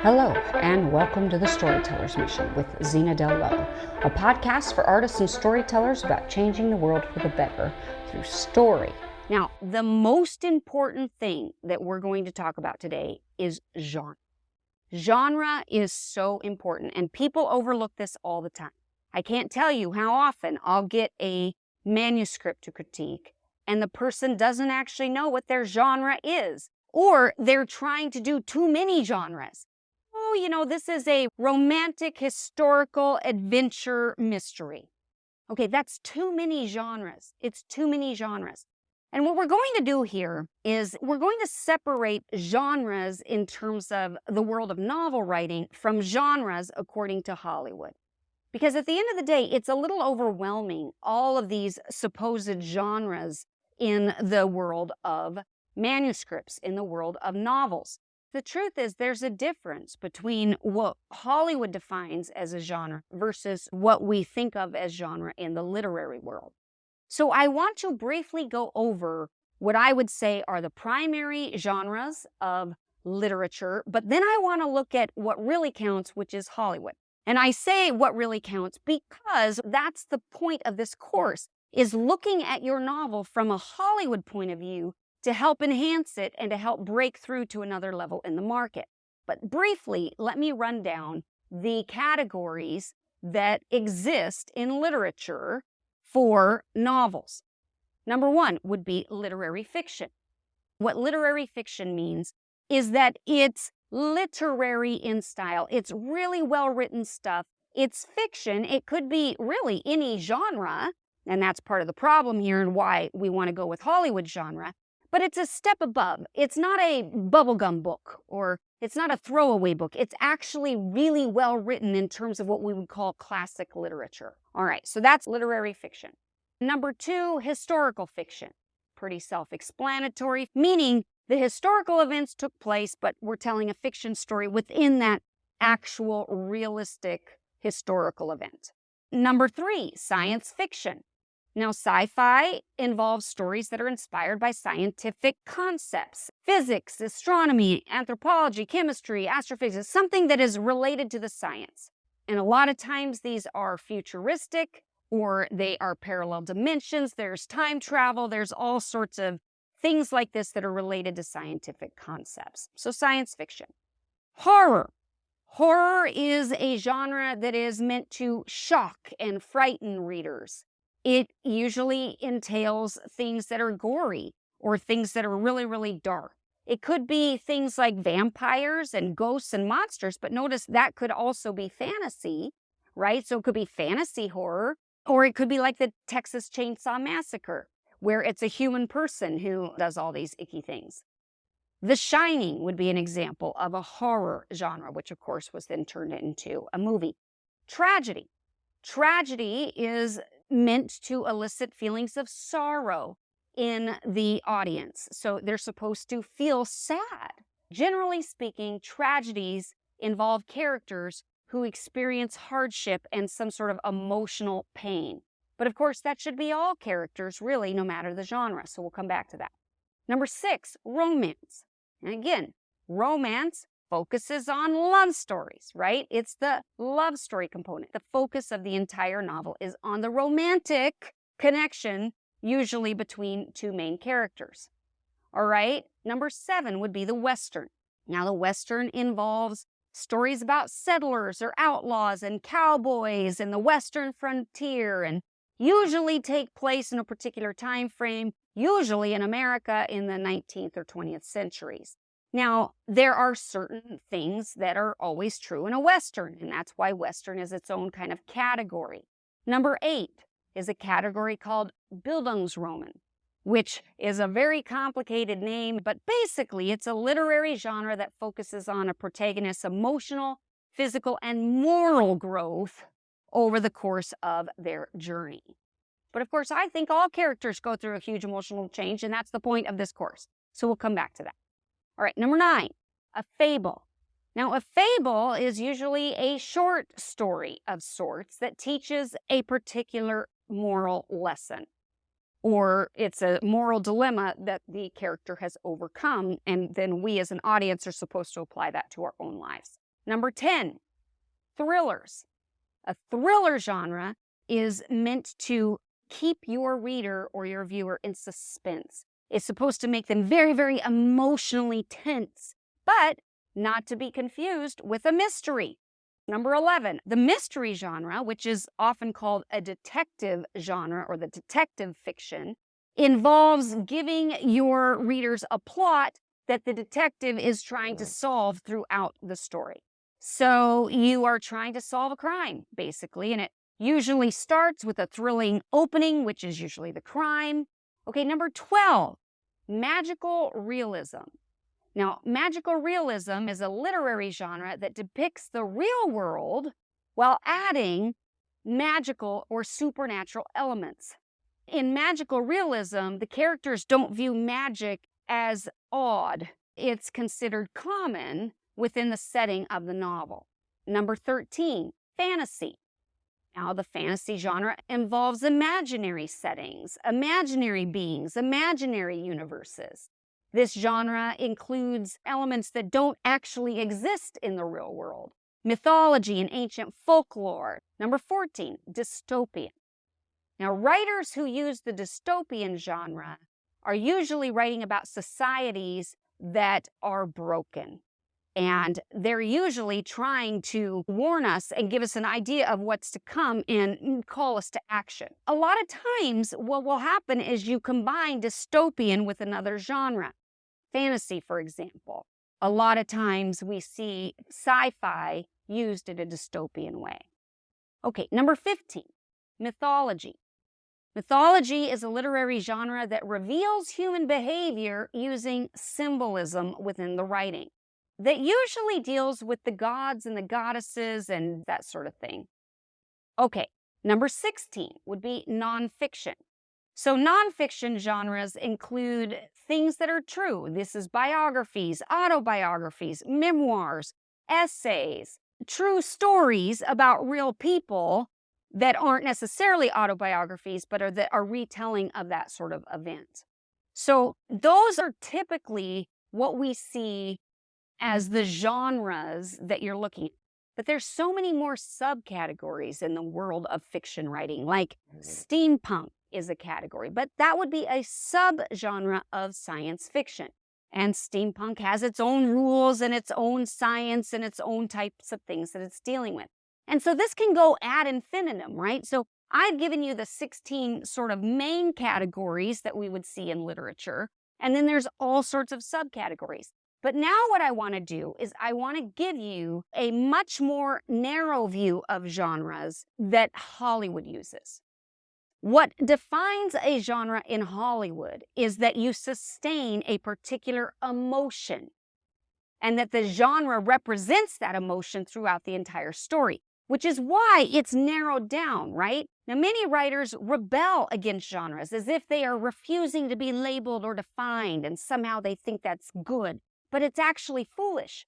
Hello, and welcome to The Storyteller's Mission with Zena Del Lowe, a podcast for artists and storytellers about changing the world for the better through story. Now, the most important thing that we're going to talk about today is genre. Genre is so important, and people overlook this all the time. I can't tell you how often I'll get a manuscript to critique, and the person doesn't actually know what their genre is, or they're trying to do too many genres. Oh, this is a romantic, historical, adventure mystery. Okay, that's too many genres. It's too many genres. And what we're going to do here is we're going to separate genres in terms of the world of novel writing from genres according to Hollywood. Because at the end of the day, it's a little overwhelming, all of these supposed genres in the world of manuscripts, in the world of novels. The truth is there's a difference between what Hollywood defines as a genre versus what we think of as genre in the literary world. So I want to briefly go over what I would say are the primary genres of literature, but then I want to look at what really counts, which is Hollywood. And I say what really counts because that's the point of this course, is looking at your novel from a Hollywood point of view to help enhance it and to help break through to another level in the market. But briefly, let me run down the categories that exist in literature for novels. Number one would be literary fiction. What literary fiction means is that it's literary in style. It's really well-written stuff. It's fiction. It could be really any genre, and that's part of the problem here and why we want to go with Hollywood genre. But it's a step above. It's not a bubblegum book, or it's not a throwaway book. It's actually really well written in terms of what we would call classic literature. All right, so that's literary fiction. Number two, historical fiction. Pretty self-explanatory, meaning the historical events took place, but we're telling a fiction story within that actual realistic historical event. Number three, science fiction. Now, sci-fi involves stories that are inspired by scientific concepts, physics, astronomy, anthropology, chemistry, astrophysics, something that is related to the science. And a lot of times these are futuristic or they are parallel dimensions. There's time travel. There's all sorts of things like this that are related to scientific concepts. So science fiction. Horror. Horror is a genre that is meant to shock and frighten readers. It usually entails things that are gory or things that are really, really dark. It could be things like vampires and ghosts and monsters, but notice that could also be fantasy, right? So it could be fantasy horror, or it could be like the Texas Chainsaw Massacre, where it's a human person who does all these icky things. The Shining would be an example of a horror genre, which of course was then turned into a movie. Tragedy. Tragedy is meant to elicit feelings of sorrow in the audience. So they're supposed to feel sad. Generally speaking, tragedies involve characters who experience hardship and some sort of emotional pain. But of course, that should be all characters, really, no matter the genre. So we'll come back to that. Number six, romance. And again, romance focuses on love stories, right? It's the love story component. The focus of the entire novel is on the romantic connection, usually between two main characters. All right, number seven would be the Western. Now, the Western involves stories about settlers or outlaws and cowboys and the Western frontier, and usually take place in a particular time frame, usually in America in the 19th or 20th centuries. Now, there are certain things that are always true in a Western, and that's why Western is its own kind of category. Number eight is a category called Bildungsroman, which is a very complicated name, but basically it's a literary genre that focuses on a protagonist's emotional, physical, and moral growth over the course of their journey. But of course, I think all characters go through a huge emotional change, and that's the point of this course. So we'll come back to that. All right, number nine, a fable. Now, a fable is usually a short story of sorts that teaches a particular moral lesson. or it's a moral dilemma that the character has overcome, and then we as an audience are supposed to apply that to our own lives. Number 10, thrillers. A thriller genre is meant to keep your reader or your viewer in suspense. It's supposed to make them very, very emotionally tense, but not to be confused with a mystery. Number 11, the mystery genre, which is often called a detective genre or the detective fiction, involves giving your readers a plot that the detective is trying to solve throughout the story. So you are trying to solve a crime, basically, and it usually starts with a thrilling opening, which is usually the crime. Okay, number 12, magical realism. Now, magical realism is a literary genre that depicts the real world while adding magical or supernatural elements. In magical realism, the characters don't view magic as odd. It's considered common within the setting of the novel. Number 13, fantasy. Now, the fantasy genre involves imaginary settings, imaginary beings, imaginary universes. This genre includes elements that don't actually exist in the real world, mythology and ancient folklore. Number 14, dystopian. Now, writers who use the dystopian genre are usually writing about societies that are broken. And they're usually trying to warn us and give us an idea of what's to come and call us to action. A lot of times, what will happen is you combine dystopian with another genre. Fantasy, for example. A lot of times we see sci-fi used in a dystopian way. Okay, number 15, mythology. Mythology is a literary genre that reveals human behavior using symbolism within the writing, that usually deals with the gods and the goddesses and that sort of thing. Okay, number 16 would be nonfiction. So nonfiction genres include things that are true. This is biographies, autobiographies, memoirs, essays, true stories about real people that aren't necessarily autobiographies, but that are retelling of that sort of event. So those are typically what we see as the genres that you're looking at. But there's so many more subcategories in the world of fiction writing, like steampunk is a category, but that would be a subgenre of science fiction. And steampunk has its own rules and its own science and its own types of things that it's dealing with. And so this can go ad infinitum, right? So I've given you the 16 sort of main categories that we would see in literature, and then there's all sorts of subcategories. But now what I want to do is I want to give you a much more narrow view of genres that Hollywood uses. What defines a genre in Hollywood is that you sustain a particular emotion and that the genre represents that emotion throughout the entire story, which is why it's narrowed down, right? Now, many writers rebel against genres as if they are refusing to be labeled or defined, and somehow they think that's good. But it's actually foolish.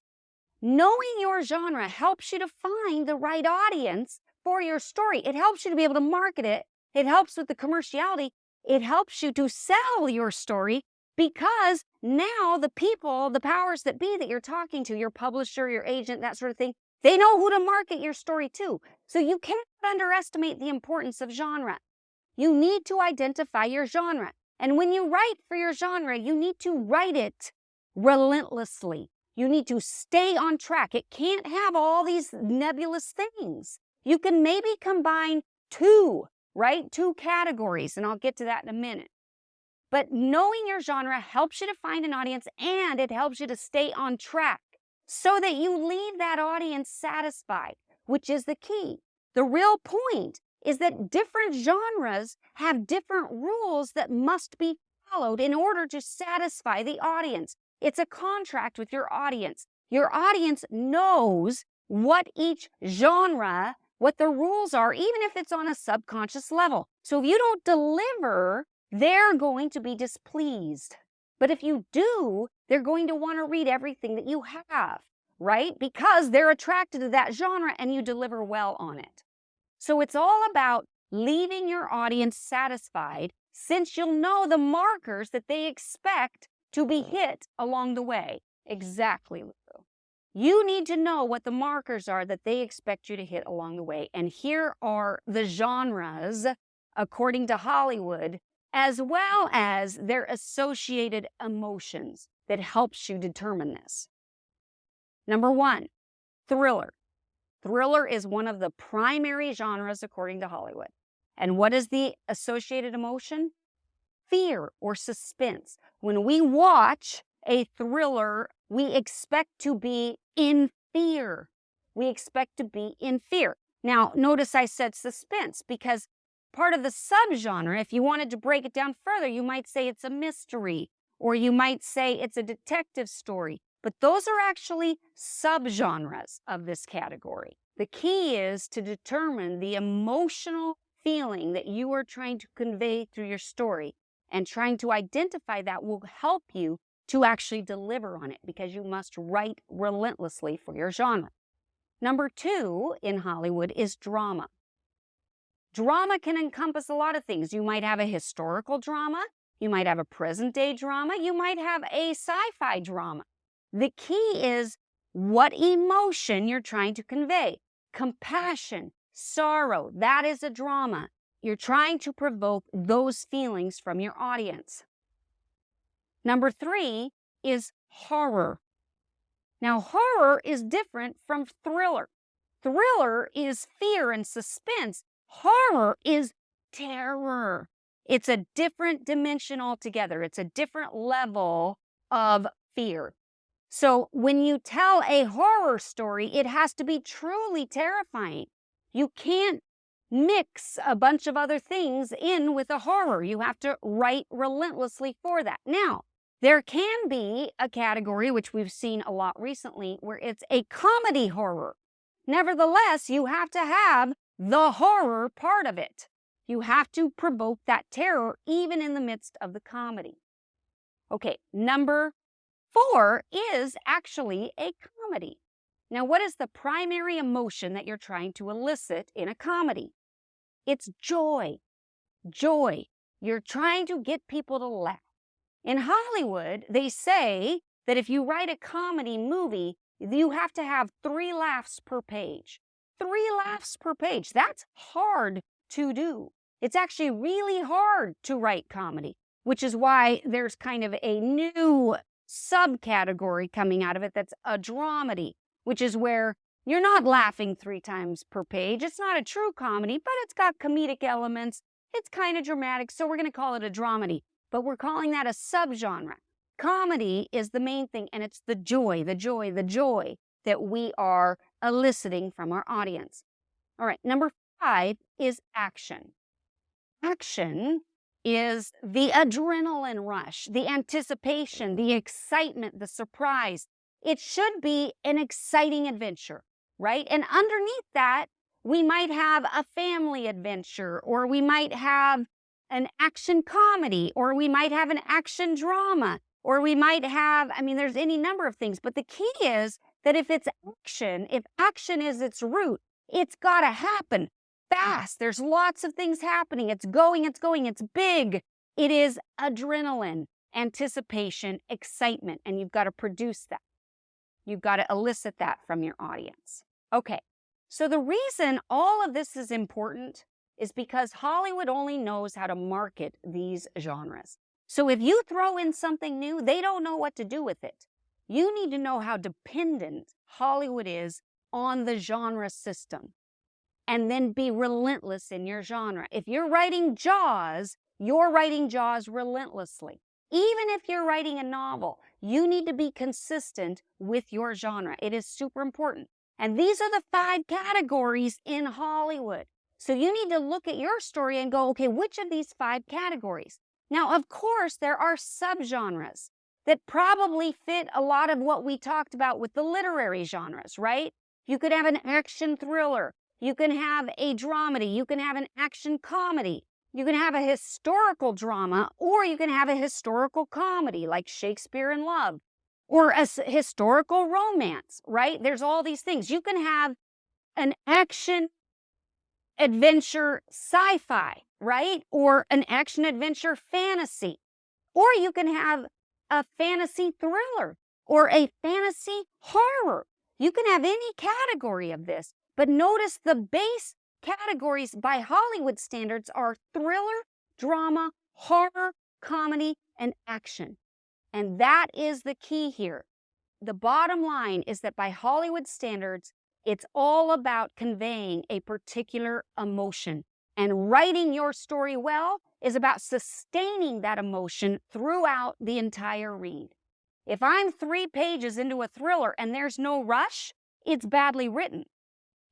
Knowing your genre helps you to find the right audience for your story. It helps you to be able to market it. It helps with the commerciality. It helps you to sell your story because now the people, the powers that be that you're talking to, your publisher, your agent, that sort of thing, they know who to market your story to. So you cannot underestimate the importance of genre. You need to identify your genre. And when you write for your genre, you need to write it relentlessly. You need to stay on track. It can't have all these nebulous things. You can maybe combine two categories, and I'll get to that in a minute. But knowing your genre helps you to find an audience, and it helps you to stay on track so that you leave that audience satisfied, which is the key. The real point is that different genres have different rules that must be followed in order to satisfy the audience. It's a contract with your audience. Your audience knows what each genre, what the rules are, even if it's on a subconscious level. So if you don't deliver, they're going to be displeased. But if you do, they're going to want to read everything that you have, right? Because they're attracted to that genre and you deliver well on it. So it's all about leaving your audience satisfied since you'll know the markers that they expect to be hit along the way. Exactly, Lulu. You need to know what the markers are that they expect you to hit along the way. And here are the genres, according to Hollywood, as well as their associated emotions that helps you determine this. Number 1, thriller. Thriller is one of the primary genres according to Hollywood. And what is the associated emotion? Fear or suspense. When we watch a thriller, we expect to be in fear. We expect to be in fear. Now, notice I said suspense because part of the subgenre, if you wanted to break it down further, you might say it's a mystery, or you might say it's a detective story. But those are actually subgenres of this category. The key is to determine the emotional feeling that you are trying to convey through your story, and trying to identify that will help you to actually deliver on it, because you must write relentlessly for your genre. Number 2 in Hollywood is drama. Drama can encompass a lot of things. You might have a historical drama, you might have a present-day drama, you might have a sci-fi drama. The key is what emotion you're trying to convey. Compassion, sorrow, that is a drama. You're trying to provoke those feelings from your audience. Number 3 is horror. Now, horror is different from thriller. Thriller is fear and suspense. Horror is terror. It's a different dimension altogether. It's a different level of fear. So when you tell a horror story, it has to be truly terrifying. You can't mix a bunch of other things in with a horror. You have to write relentlessly for that. Now, there can be a category, which we've seen a lot recently, where it's a comedy horror. Nevertheless, you have to have the horror part of it. You have to provoke that terror even in the midst of the comedy. Okay, number 4 is actually a comedy. Now, what is the primary emotion that you're trying to elicit in a comedy? It's joy. Joy. You're trying to get people to laugh. In Hollywood, they say that if you write a comedy movie, you have to have 3 laughs per page. 3 laughs per page. That's hard to do. It's actually really hard to write comedy, which is why there's kind of a new subcategory coming out of it that's a dramedy, which is where you're not laughing 3 times per page. It's not a true comedy, but it's got comedic elements. It's kind of dramatic, so we're going to call it a dramedy. But we're calling that a subgenre. Comedy is the main thing, and it's the joy that we are eliciting from our audience. All right, number 5 is action. Action is the adrenaline rush, the anticipation, the excitement, the surprise. It should be an exciting adventure, right? And underneath that, we might have a family adventure, or we might have an action comedy, or we might have an action drama, or we might have, there's any number of things. But the key is that if action is its root, it's got to happen fast. There's lots of things happening. It's going, it's big. It is adrenaline, anticipation, excitement, and you've got to produce that. You've got to elicit that from your audience. Okay, so the reason all of this is important is because Hollywood only knows how to market these genres. So if you throw in something new, they don't know what to do with it. You need to know how dependent Hollywood is on the genre system, and then be relentless in your genre. If you're writing Jaws, you're writing Jaws relentlessly. Even if you're writing a novel, you need to be consistent with your genre. It is super important. And these are the 5 categories in Hollywood. So you need to look at your story and go, okay, which of these 5 categories? Now, of course, there are subgenres that probably fit a lot of what we talked about with the literary genres, right? You could have an action thriller. You can have a dramedy. You can have an action comedy. You can have a historical drama, or you can have a historical comedy like Shakespeare in Love, or a historical romance, right? There's all these things. You can have an action adventure sci-fi, right? Or an action adventure fantasy. Or you can have a fantasy thriller or a fantasy horror. You can have any category of this, but notice the base categories by Hollywood standards are thriller, drama, horror, comedy, and action. And that is the key here. The bottom line is that by Hollywood standards, it's all about conveying a particular emotion. And writing your story well is about sustaining that emotion throughout the entire read. If I'm 3 pages into a thriller and there's no rush, it's badly written.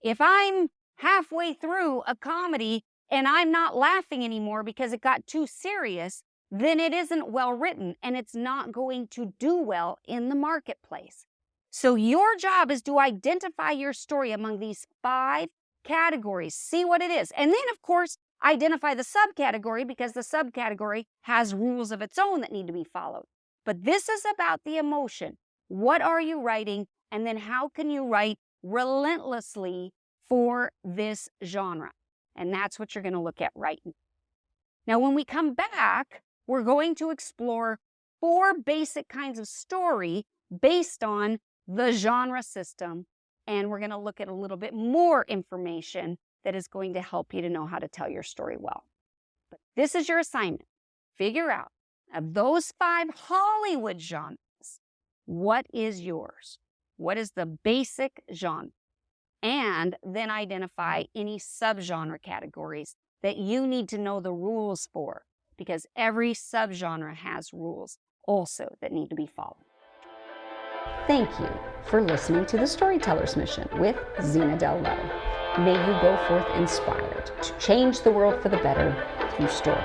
If I'm halfway through a comedy and I'm not laughing anymore because it got too serious, then it isn't well written and it's not going to do well in the marketplace. So your job is to identify your story among these 5 categories, see what it is. And then, of course, identify the subcategory because the subcategory has rules of its own that need to be followed. But this is about the emotion. What are you writing? And then how can you write relentlessly for this genre? And that's what you're going to look at right now. Now, when we come back, we're going to explore 4 basic kinds of story based on the genre system. And we're going to look at a little bit more information that is going to help you to know how to tell your story well. But this is your assignment. Figure out, of those 5 Hollywood genres, what is yours? What is the basic genre? And then identify any subgenre categories that you need to know the rules for, because every subgenre has rules also that need to be followed. Thank you for listening to The Storyteller's Mission with Zena Del Lowe. May you go forth inspired to change the world for the better through story.